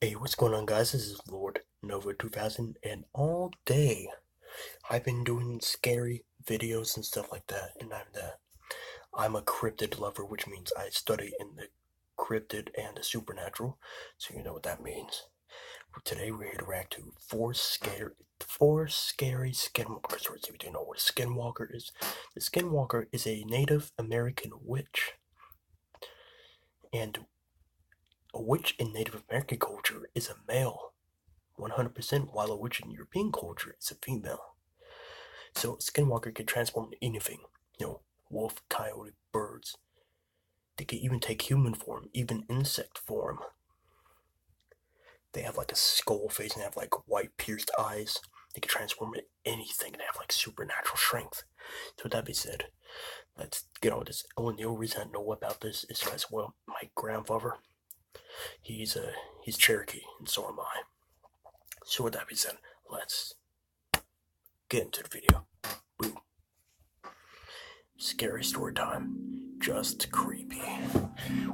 Hey, what's going on, guys? This is Lord Nova 2000, and all day I've been doing scary videos and stuff like that. And I'm a cryptid lover, which means I study in the cryptid and the supernatural. So you know what that means. Today we're here to react to four scary skinwalker stories. If you don't know what a skinwalker is, the skinwalker is a Native American witch, and a witch in Native American culture is a male 100%, while a witch in European culture is a female. So a skinwalker can transform into anything. Wolf, coyote, birds. They can even take human form, even insect form. They have like a skull face and they have like white pierced eyes. They can transform into anything and have like supernatural strength. So with that being said, let's get on with this. Oh, and the only reason I know about this is because, well, my grandfather, he's Cherokee, and so am I. So with that being said, let's get into the video. Boom. Scary story time. Just creepy.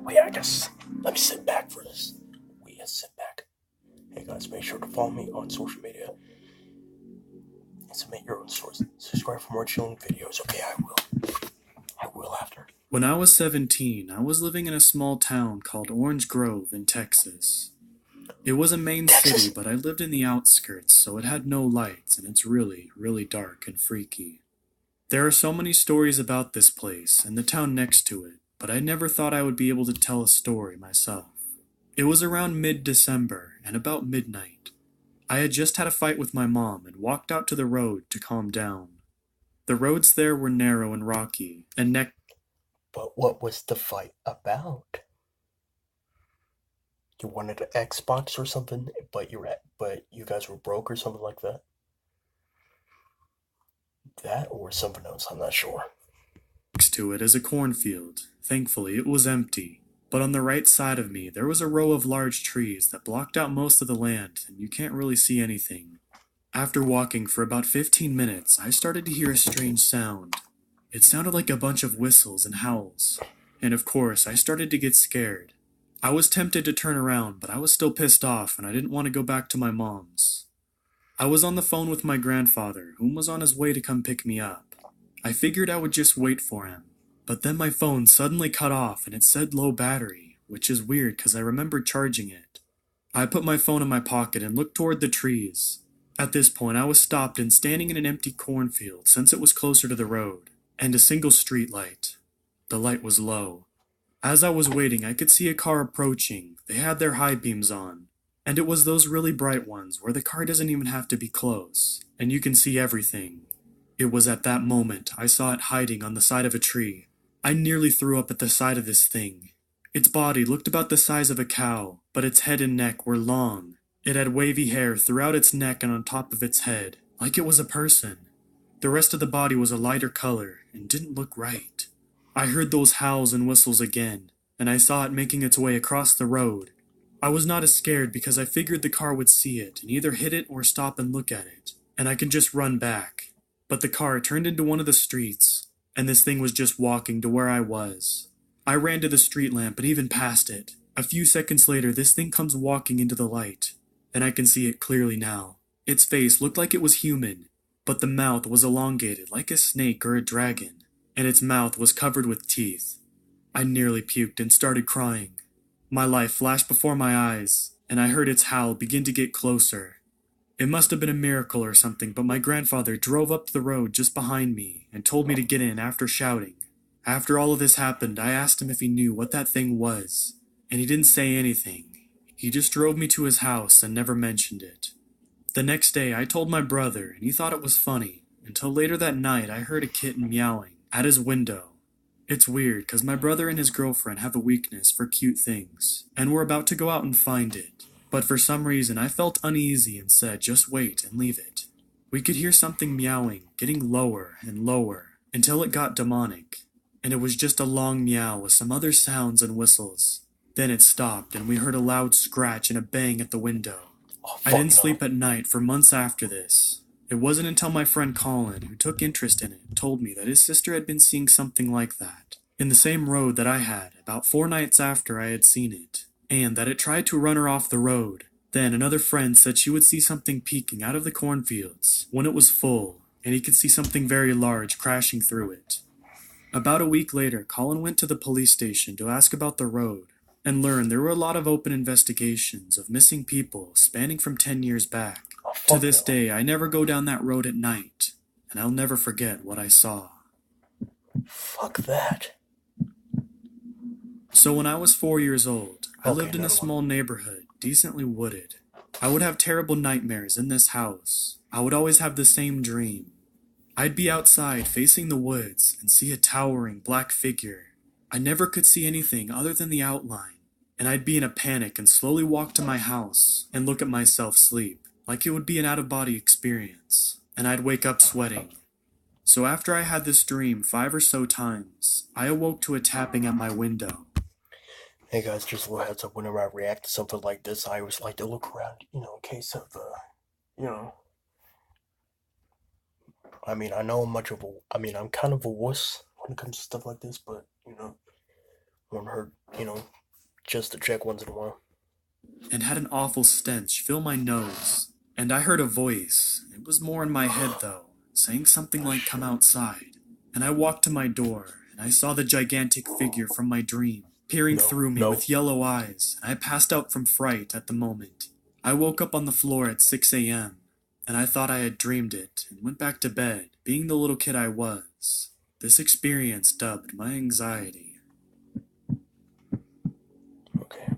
Wait, let me sit back for this. Sit back. Hey guys, make sure to follow me on social media and submit your own stories. Subscribe for more chilling videos. Okay, I will. I will after. When I was 17, I was living in a small town called Orange Grove in Texas. It was a main city, Texas. but I lived in the outskirts, so it had no lights, and it's really, really dark and freaky. There are so many stories about this place and the town next to it, but I never thought I would be able to tell a story myself. It was around mid-December, and about midnight. I had just had a fight with my mom and walked out to the road to calm down. The roads there were narrow and rocky, and But what was the fight about? You wanted an Xbox or something, but you guys were broke or something like that. That or something else. I'm not sure. next to it is a cornfield. Thankfully, it was empty. But on the right side of me, there was a row of large trees that blocked out most of the land, and you can't really see anything. After walking for about 15 minutes, I started to hear a strange sound. It sounded like a bunch of whistles and howls. And of course, I started to get scared. I was tempted to turn around, but I was still pissed off, and I didn't want to go back to my mom's. I was on the phone with my grandfather, whom was on his way to come pick me up. I figured I would just wait for him. But then my phone suddenly cut off and it said low battery, which is weird because I remembered charging it. I put my phone in my pocket and looked toward the trees. At this point, I was stopped and standing in an empty cornfield since it was closer to the road, and a single street light. The light was low. As I was waiting, I could see a car approaching. They had their high beams on. And it was those really bright ones where the car doesn't even have to be close, and you can see everything. It was at that moment I saw it hiding on the side of a tree. I nearly threw up at the sight of this thing. Its body looked about the size of a cow, but its head and neck were long. It had wavy hair throughout its neck and on top of its head, like it was a person. The rest of the body was a lighter color and didn't look right. I heard those howls and whistles again, and I saw it making its way across the road. I was not as scared because I figured the car would see it and either hit it or stop and look at it, and I could just run back. But the car turned into one of the streets, and this thing was just walking to where I was. I ran to the street lamp and even past it. A few seconds later, this thing comes walking into the light, and I can see it clearly now. Its face looked like it was human, but the mouth was elongated like a snake or a dragon, and its mouth was covered with teeth. I nearly puked and started crying. My life flashed before my eyes, and I heard its howl begin to get closer. It must have been a miracle or something, but my grandfather drove up the road just behind me and told me to get in after shouting. After all of this happened, I asked him if he knew what that thing was, and he didn't say anything. He just drove me to his house and never mentioned it. The next day, I told my brother, and he thought it was funny, until later that night I heard a kitten meowing at his window. It's weird, because my brother and his girlfriend have a weakness for cute things, and we're about to go out and find it. But for some reason, I felt uneasy and said, just wait and leave it. We could hear something meowing, getting lower and lower, until it got demonic. And it was just a long meow with some other sounds and whistles. Then it stopped, and we heard a loud scratch and a bang at the window. Oh I fuck didn't no. sleep at night for months after this. It wasn't until my friend Colin, who took interest in it, told me that his sister had been seeing something like that, in the same road that I had, about 4 nights after I had seen it, and that it tried to run her off the road, Then another friend said she would see something peeking out of the cornfields when it was full, and he could see something very large crashing through it. About a week later, Colin went to the police station to ask about the road and learned there were a lot of open investigations of missing people spanning from 10 years back. Oh, To fuck this no. day, I never go down that road at night, and I'll never forget what I saw. Fuck that. So when I was 4 years old, I Okay, lived in a another one. small neighborhood, decently wooded. I would have terrible nightmares in this house. I would always have the same dream. I'd be outside facing the woods and see a towering black figure. I never could see anything other than the outline, and I'd be in a panic and slowly walk to my house and look at myself sleep, like it would be an out-of-body experience, and I'd wake up sweating. So after I had this dream 5 or so times, I awoke to a tapping at my window. Hey guys, just a little heads up. Whenever I react to something like this, I always like to look around, in case of, you know. I mean, I'm kind of a wuss when it comes to stuff like this, but, won't hurt, just to check once in a while. And had an awful stench fill my nose. And I heard a voice. It was more in my head though, saying something like come outside. And I walked to my door, and I saw the gigantic figure from my dream, peering No, through me no. with yellow eyes, and I passed out from fright at the moment. I woke up on the floor at 6 a.m., and I thought I had dreamed it, and went back to bed, being the little kid I was. This experience dubbed my anxiety. Okay.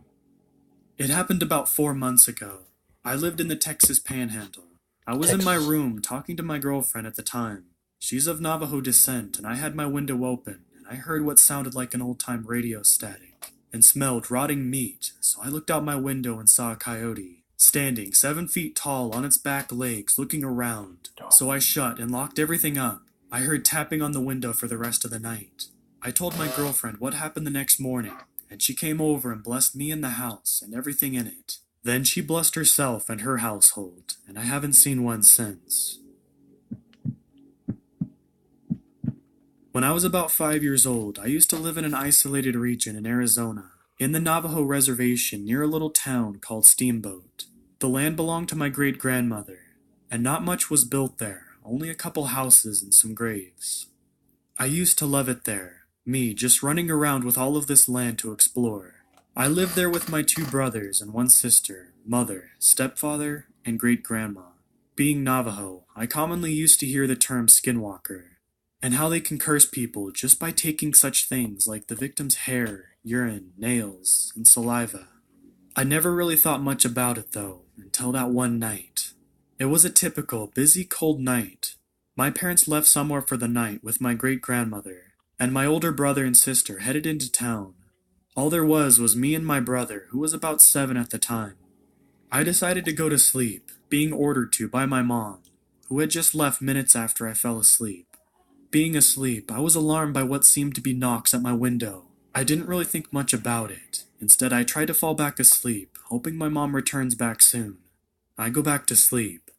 It happened about 4 months ago. I lived in the Texas Panhandle. I was in my Texas. room talking to my girlfriend at the time. She's of Navajo descent, and I had my window open, and I heard what sounded like an old-time radio static, and smelled rotting meat, so I looked out my window and saw a coyote, standing 7 feet tall on its back legs, looking around. So I shut and locked everything up. I heard tapping on the window for the rest of the night. I told my girlfriend what happened the next morning, and she came over and blessed me and the house and everything in it. Then she blessed herself and her household, and I haven't seen one since. When I was about 5 years old, I used to live in an isolated region in Arizona, in the Navajo reservation near a little town called Steamboat. The land belonged to my great-grandmother, and not much was built there, only a couple houses and some graves. I used to love it there, me just running around with all of this land to explore. I lived there with my 2 brothers and 1 sister, mother, stepfather, and great-grandma. Being Navajo, I commonly used to hear the term skinwalker, and how they can curse people just by taking such things like the victim's hair, urine, nails, and saliva. I never really thought much about it though, until that one night. It was a typical, busy, cold night. My parents left somewhere for the night with my great-grandmother, and my older brother and sister headed into town. All there was me and my brother, who was about 7 at the time. I decided to go to sleep, being ordered to by my mom, who had just left minutes after I fell asleep. Being asleep, I was alarmed by what seemed to be knocks at my window. I didn't really think much about it. Instead, I tried to fall back asleep, hoping my mom returns back soon. I go back to sleep.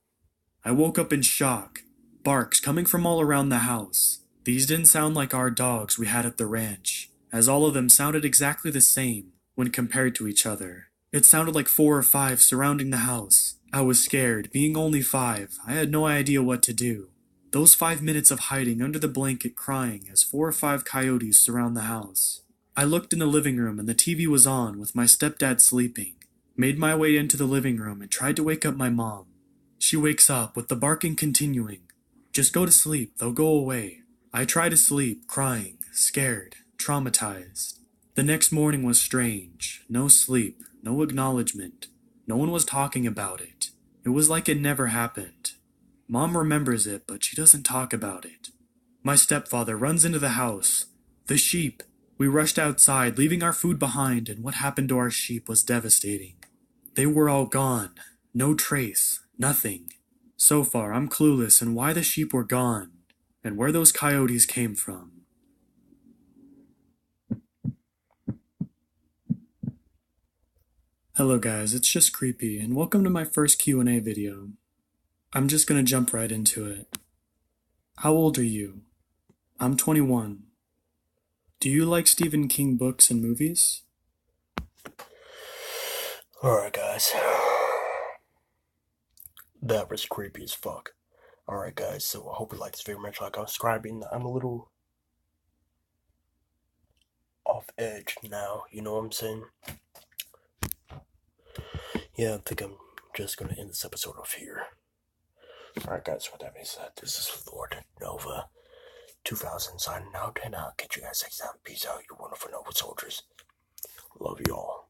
I woke up in shock, barks coming from all around the house. These didn't sound like our dogs we had at the ranch, as all of them sounded exactly the same when compared to each other. It sounded like 4 or 5 surrounding the house. I was scared, being only 5. I had no idea what to do. Those 5 minutes of hiding under the blanket crying as 4 or 5 coyotes surround the house. I looked in the living room and the TV was on with my stepdad sleeping. Made my way into the living room and tried to wake up my mom. She wakes up with the barking continuing. Just go to sleep, they'll go away. I try to sleep, crying, scared, traumatized. The next morning was strange. No sleep, no acknowledgement. No one was talking about it. It was like it never happened. Mom remembers it, but she doesn't talk about it. My stepfather runs into the house. The sheep. We rushed outside, leaving our food behind, and what happened to our sheep was devastating. They were all gone. No trace. Nothing. So far, I'm clueless in why the sheep were gone, and where those coyotes came from. Hello guys, it's just Creepy, and welcome to my first Q&A video. I'm just gonna jump right into it. How old are you? I'm 21. Do you like Stephen King books and movies? Alright, guys. That was creepy as fuck. Alright, guys, so I hope you like this very much. Like I was describing, I'm a little off edge now, you know what I'm saying? Yeah, I think I'm just gonna end this episode off here. Alright, guys, with that being said, this is Lord Nova 2000 signing out, and I'll catch you guys next time. Peace out, you wonderful Nova soldiers. Love you all.